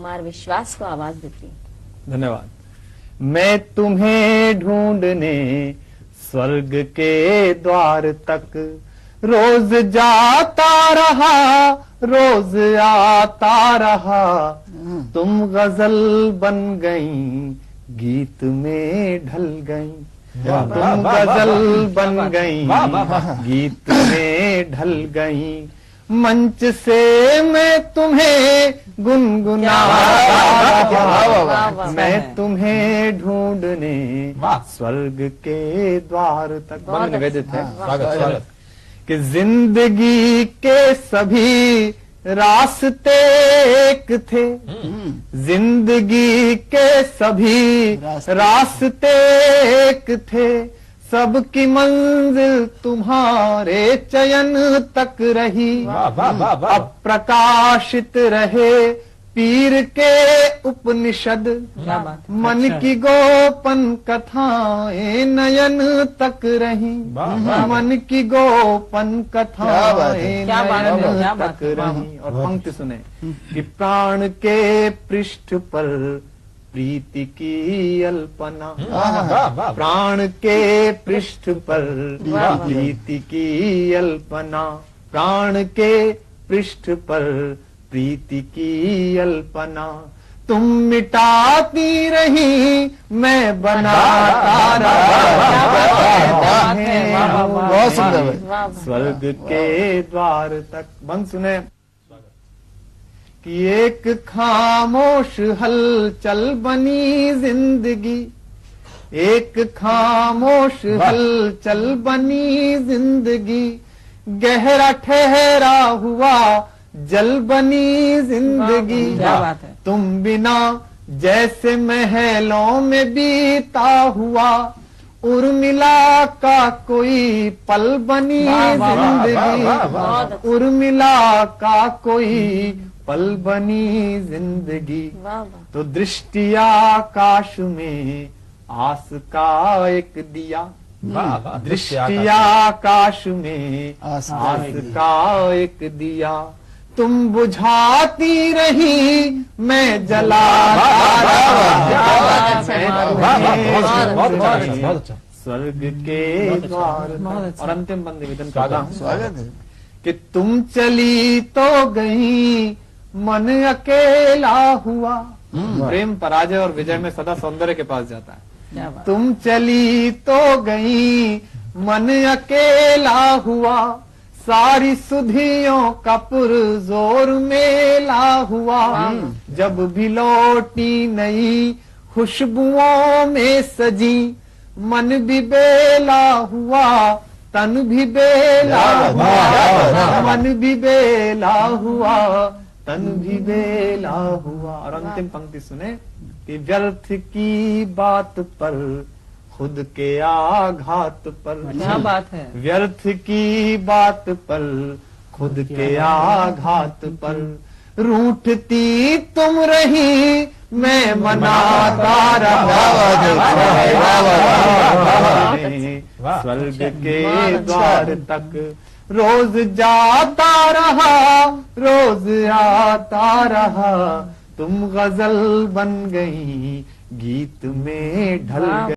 कुमार विश्वास को आवाज देती हूँ। धन्यवाद। मैं तुम्हें ढूंढने स्वर्ग के द्वार तक रोज जाता रहा, रोज आता रहा। तुम गजल बन गई, गीत में ढल गई। तुम गजल बन गई, गीत में ढल गई। मंच से मैं तुम्हें गुनगुनाता रहा, मैं तुम्हें ढूंढने स्वर्ग के द्वार तक। मन निवेदित है, स्वागत स्वागत। कि जिंदगी के सभी रास्ते एक थे, जिंदगी के सभी रास्ते एक थे। सबकी मंजिल तुम्हारे चयन तक रही, अप्रकाशित रहे पीर के उपनिषद। मन की गोपन कथाएं नयन तक रही, मन की गोपन कथाएं नयन तक रही। और पंक्ति सुने कि प्राण के पृष्ठ पर प्रीति की अल्पना, प्राण के पृष्ठ पर प्रीति की अल्पना, प्राण के पृष्ठ पर प्रीति की अल्पना। तुम मिटाती रही, मैं बनाता रहा। बहुत सुंदर। स्वर्ग के द्वार तक। बंद सुने कि एक खामोश हलचल बनी जिंदगी, एक खामोश हलचल बनी जिंदगी। गहरा ठहरा हुआ जल बनी जिंदगी। तुम बिना जैसे महलों में बीता हुआ उर्मिला का कोई पल बनी जिंदगी, उर्मिला का कोई पल बनी जिंदगी। तो दृष्टि आकाश में आस का एक दिया, दृष्टि आकाश में आस का एक दिया। तुम बुझाती रही, मैं जलाता रहा। स्वर्ग के द्वार। और अंतिम बंद निवेदन करता हूँ कि तुम चली तो गई, मन अकेला हुआ। प्रेम पराजय और विजय में सदा सौंदर्य के पास जाता है। तुम चली तो गई, मन अकेला हुआ। सारी सुधियों का पुरजोर मेला हुआ। जब भी लौटी नई खुशबुओं में सजी, मन भी बेला हुआ, तन भी बेला हुआ, मन भी बेला हुआ, तन भी बेला हुआ। और अंतिम पंक्ति सुने कि व्यर्थ की बात पर खुद के आघात पर। क्या बात है। व्यर्थ की बात पर खुद के आघात पर रूठती तुम रही, मैं मनाता रहा। स्वर्ग के द्वार तक रोज जाता रहा, रोज आता रहा। तुम गजल बन गई, गीत में ढल गई।